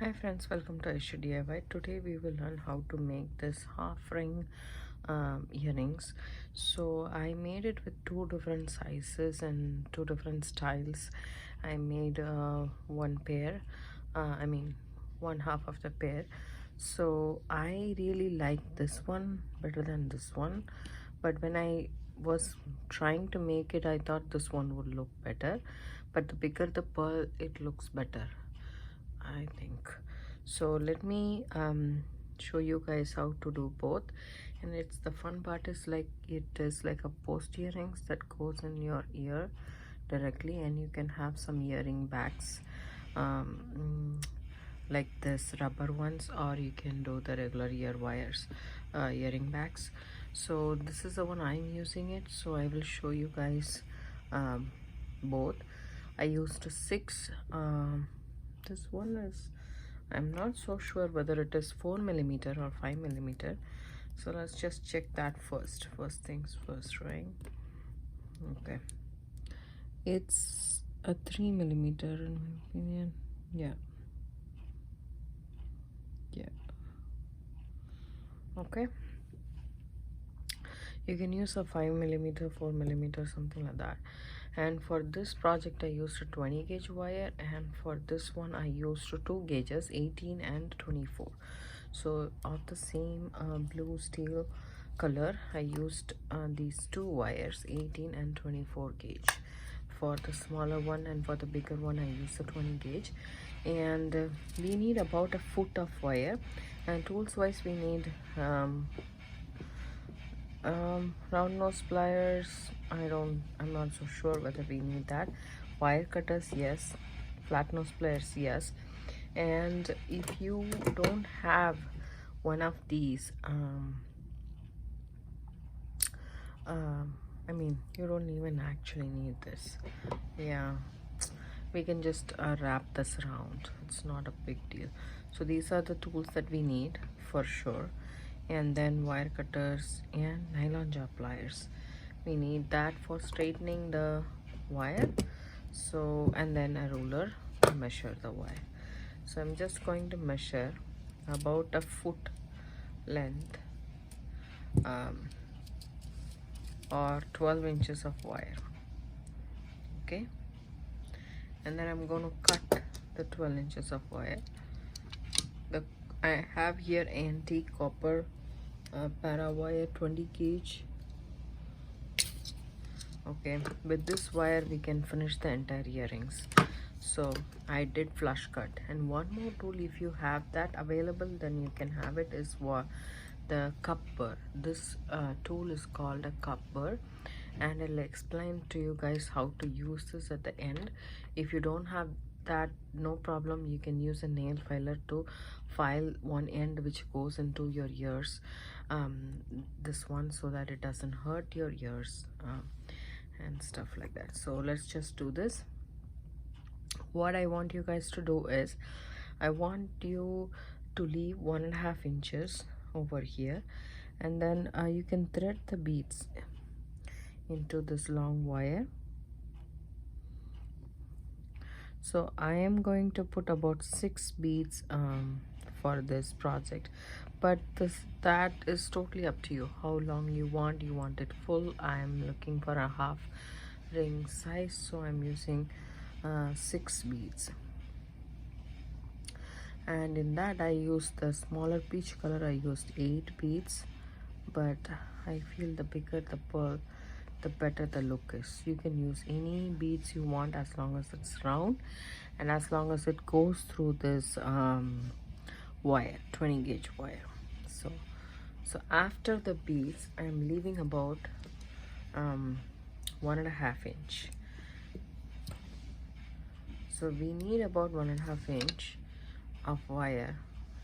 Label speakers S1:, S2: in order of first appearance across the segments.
S1: Hi friends, welcome to Aishudiy. Today we will learn how to make this half ring earrings. So I made it with two different sizes and two different styles. I made one pair, one half of the pair. So I really like this one better than this one, but when I was trying to make it, I thought this one would look better, but the bigger the pearl, it looks better, I think. So let me show you guys how to do both. And it's the fun part is like it is like a post earrings that goes in your ear directly, and you can have some earring backs like this rubber ones, or you can do the regular ear wires earring backs. So this is the one I'm using it, so I will show you guys both. I used six. This one is, I'm not so sure whether it is 4mm or 5mm, so let's just check that first things first, right? Okay, it's a 3mm in my opinion. Yeah, okay, you can use a 5mm, 4mm, something like that. And for this project I used a 20 gauge wire, and for this one I used two gauges, 18 and 24. So of the same blue steel color, I used these two wires, 18 and 24 gauge for the smaller one, and for the bigger one I used the 20 gauge. And we need about a foot of wire, and tools wise we need round nose pliers. I'm not so sure whether we need that. Wire cutters, yes. Flat nose pliers, yes. And if you don't have one of these, you don't even actually need this. Yeah, we can just wrap this around. It's not a big deal. So these are the tools that we need for sure. And then wire cutters and nylon jaw pliers, we need that for straightening the wire. So, and then a ruler to measure the wire. So I'm just going to measure about a foot length or 12 inches of wire. Okay, and then I'm going to cut the 12 inches of wire. I have here antique copper para wire, 20 gauge. Okay, with this wire we can finish the entire earrings. So I did flush cut. And one more tool, if you have that available, then you can have it, is the cup burr. This tool is called a cup burr, and I'll explain to you guys how to use this at the end. If you don't have that, no problem, you can use a nail filer to file one end which goes into your ears, this one, so that it doesn't hurt your ears and stuff like that. So let's just do this. What I want you guys to do is, I want you to leave 1.5 inches over here, and then you can thread the beads into this long wire. So I am going to put about 6 beads for this project, but that is totally up to you how long you want. You want it full. I am looking for a half ring size, so I'm using 6 beads. And in that I used the smaller peach color. I used 8 beads, but I feel the bigger the pearl, the better the look is. You can use any beads you want as long as it's round, and as long as it goes through this wire, 20 gauge wire. So after the beads, I'm leaving about 1.5 inch. So we need about 1.5 inch of wire,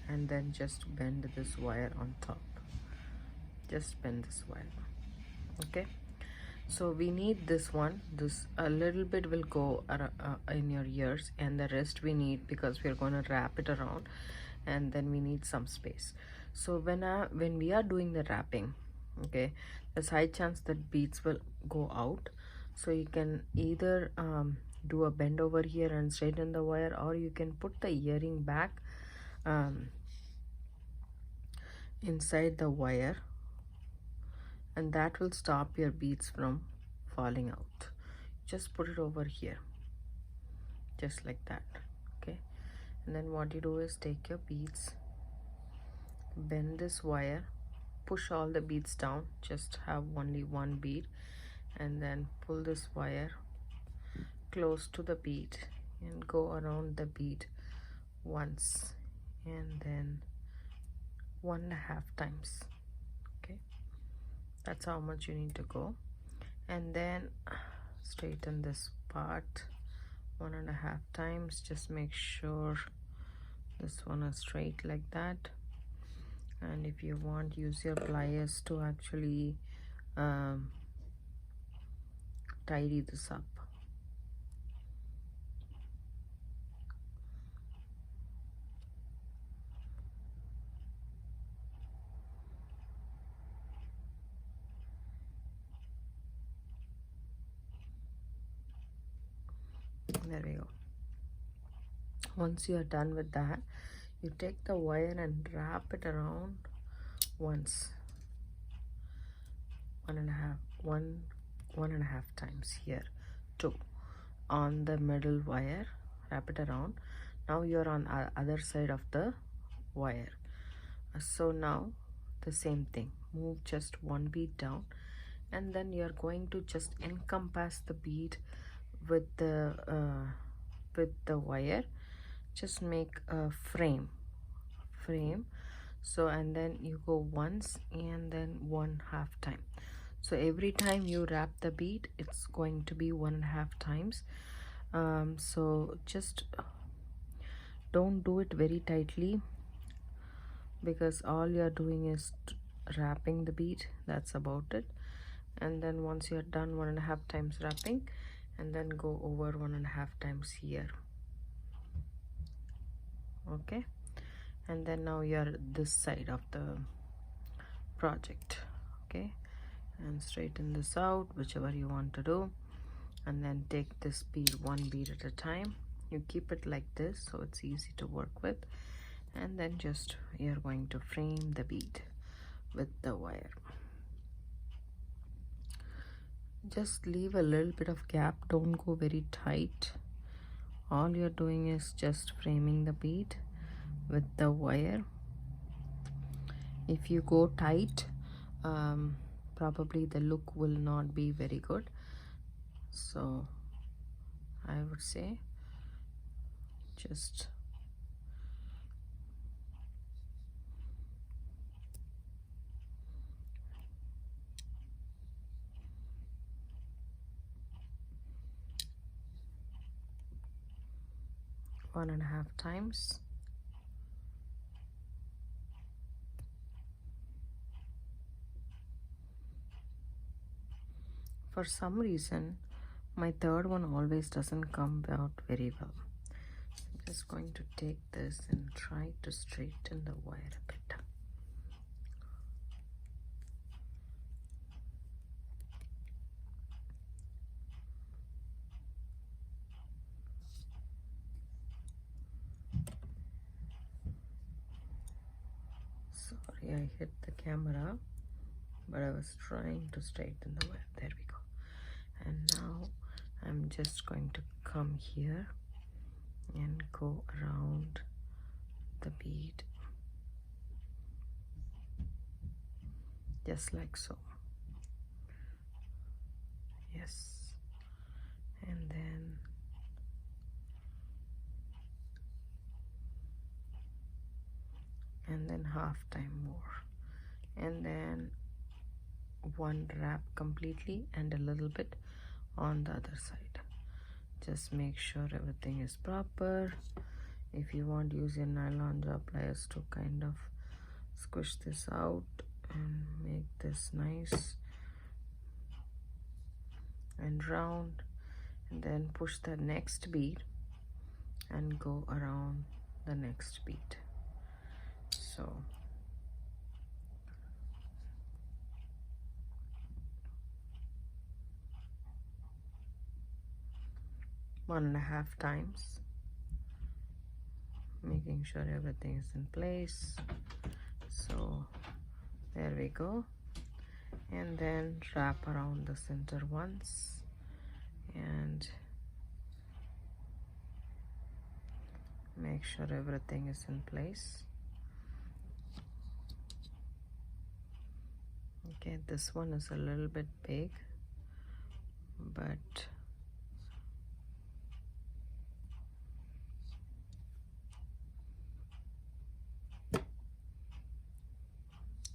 S1: and then just bend this wire on top. Just bend this wire. Okay, so we need this one. This a little bit will go in your ears, and the rest we need because we're going to wrap it around, and then we need some space. So when we are doing the wrapping, okay, there's high chance that beads will go out. So you can either do a bend over here and straighten the wire, or you can put the earring back um, inside the wire, and that will stop your beads from falling out. Just put it over here, just like that. Okay, and then what you do is take your beads, bend this wire, push all the beads down, just have only one bead, and then pull this wire close to the bead and go around the bead once, and then 1.5 times. Okay, that's how much you need to go. And then straighten this part 1.5 times. Just make sure this one is straight like that. And if you want, use your pliers to actually tidy this up. There we go. Once you are done with that, you take the wire and wrap it around once, 1.5 times here, 2 on the middle wire. Wrap it around. Now you're on the other side of the wire. So now the same thing, move just one bead down, and then you're going to just encompass the bead with the wire. Just make a frame. So, and then you go once and then 1/2 time. So every time you wrap the bead, it's going to be 1.5 times. So just don't do it very tightly, because all you're doing is wrapping the bead. That's about it. And then once you're done 1.5 times wrapping, and then go over 1.5 times here. Okay, and then now you're this side of the project. Okay, and straighten this out, whichever you want to do, and then take this bead one bead at a time. You keep it like this so it's easy to work with, and then just you're going to frame the bead with the wire. Just leave a little bit of gap, don't go very tight. All you're doing is just framing the bead with the wire. If you go tight, probably the look will not be very good. So I would say just one and a half times. For some reason, my third one always doesn't come out very well. I'm just going to take this and try to straighten the wire a bit. Sorry, I hit the camera, but I was trying to straighten the wire. There we go. And now I'm just going to come here and go around the bead, just like so. Yes, and then half time more, and then one wrap completely and a little bit on the other side. Just make sure everything is proper. If you want, use your nylon jaw pliers to kind of squish this out and make this nice and round, and then push the next bead and go around the next bead. So one and a half times, making sure everything is in place. So there we go. And then wrap around the center once and make sure everything is in place. Okay, this one is a little bit big, but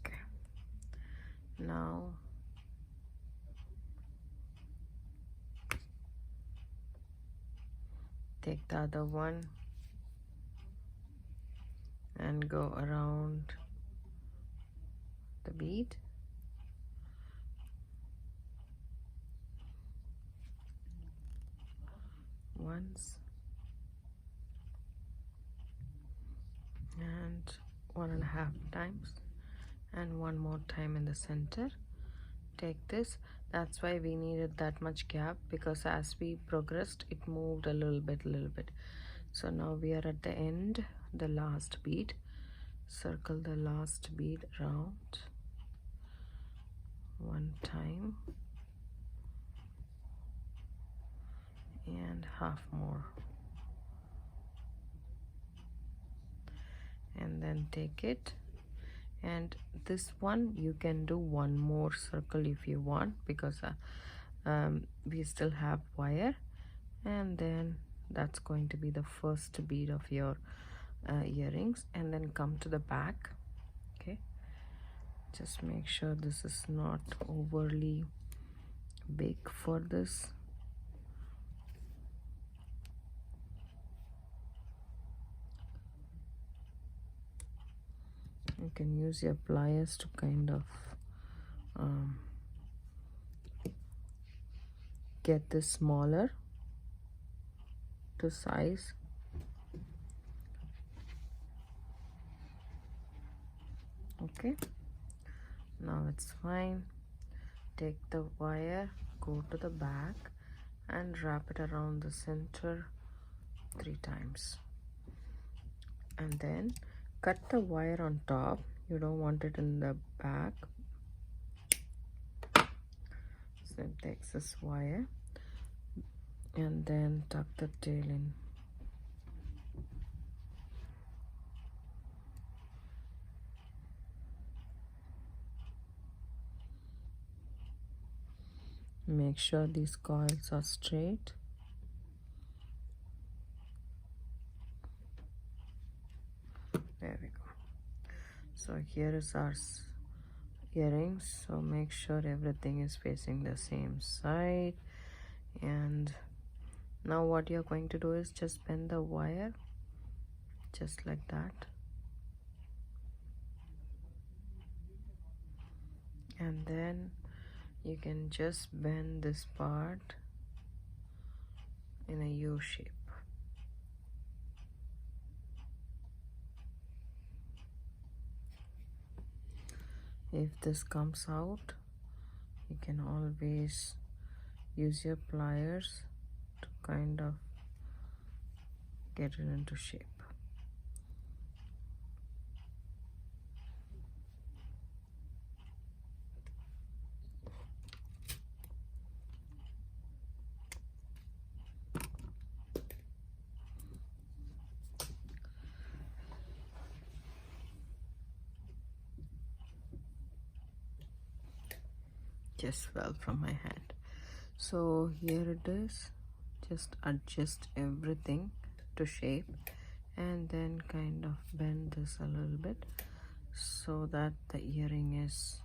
S1: okay. Now take the other one and go around the bead. Once and 1.5 times, and one more time in the center. Take this. That's why we needed that much gap, because as we progressed it moved a little bit. So now we are at the end, the last bead. Circle the last bead around one time and half more, and then take it. And this one you can do one more circle if you want, because we still have wire, and then that's going to be the first bead of your earrings. And then come to the back. Okay, just make sure this is not overly big for this. You can use your pliers to kind of get this smaller to size. Okay, now it's fine. Take the wire, go to the back and wrap it around the center 3 times, and then cut the wire on top. You don't want it in the back, so it takes this wire, and then tuck the tail in. Make sure these coils are straight. There we go. So here is our earrings. So make sure everything is facing the same side. And now what you're going to do is just bend the wire just like that, and then you can just bend this part in a U shape. If this comes out, you can always use your pliers to kind of get it into shape. Just fell from my hand. So here it is. Just adjust everything to shape, and then kind of bend this a little bit so that the earring is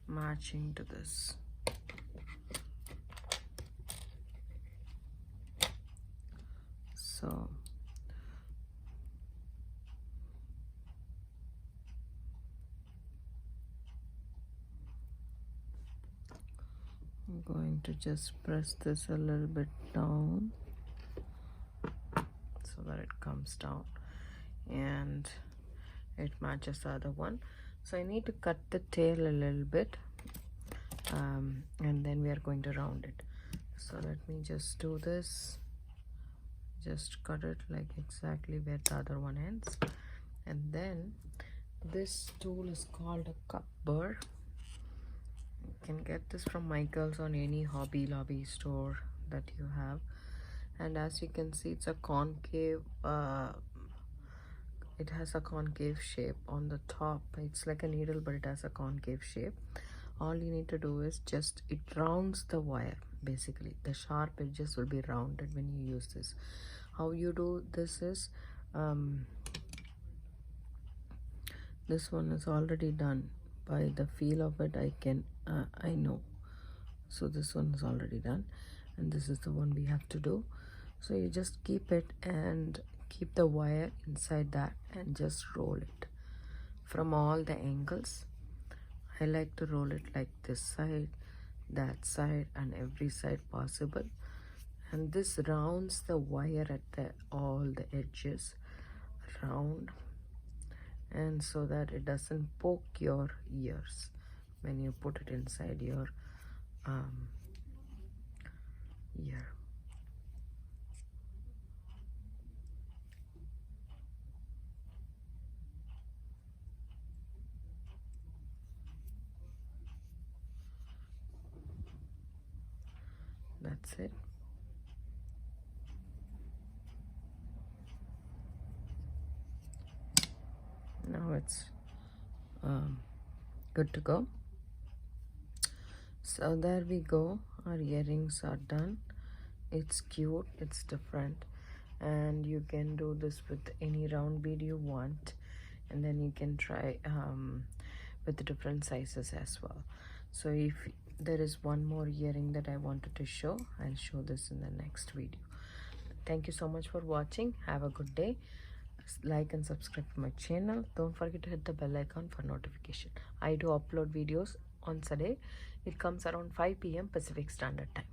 S1: matching to this. So I'm going to just press this a little bit down so that it comes down and it matches the other one. So I need to cut the tail a little bit, and then we are going to round it. So let me just do this just cut it like exactly where the other one ends. And then this tool is called a cup burr. You can get this from Michael's on any Hobby Lobby store that you have. And as you can see, it's a concave, it has a concave shape on the top. It's like a needle, but it has a concave shape. All you need to do is just, it rounds the wire. Basically the sharp edges will be rounded when you use this. How you do this is, this one is already done. By the feel of it, I know. So this one is already done, and this is the one we have to do. So you just keep it and keep the wire inside that and just roll it from all the angles. I like to roll it like this side, that side, and every side possible. And this rounds the wire at all the edges round, and so that it doesn't poke your ears when you put it inside your ear. That's it. Now it's good to go. So there we go, our earrings are done. It's cute, it's different, and you can do this with any round bead you want, and then you can try with the different sizes as well. So if there is one more earring that I wanted to show, I'll show this in the next video. Thank you so much for watching. Have a good day. Like and subscribe to my channel. Don't forget to hit the bell icon for notification. I do upload videos on Sunday. It comes around 5 p.m. Pacific Standard Time.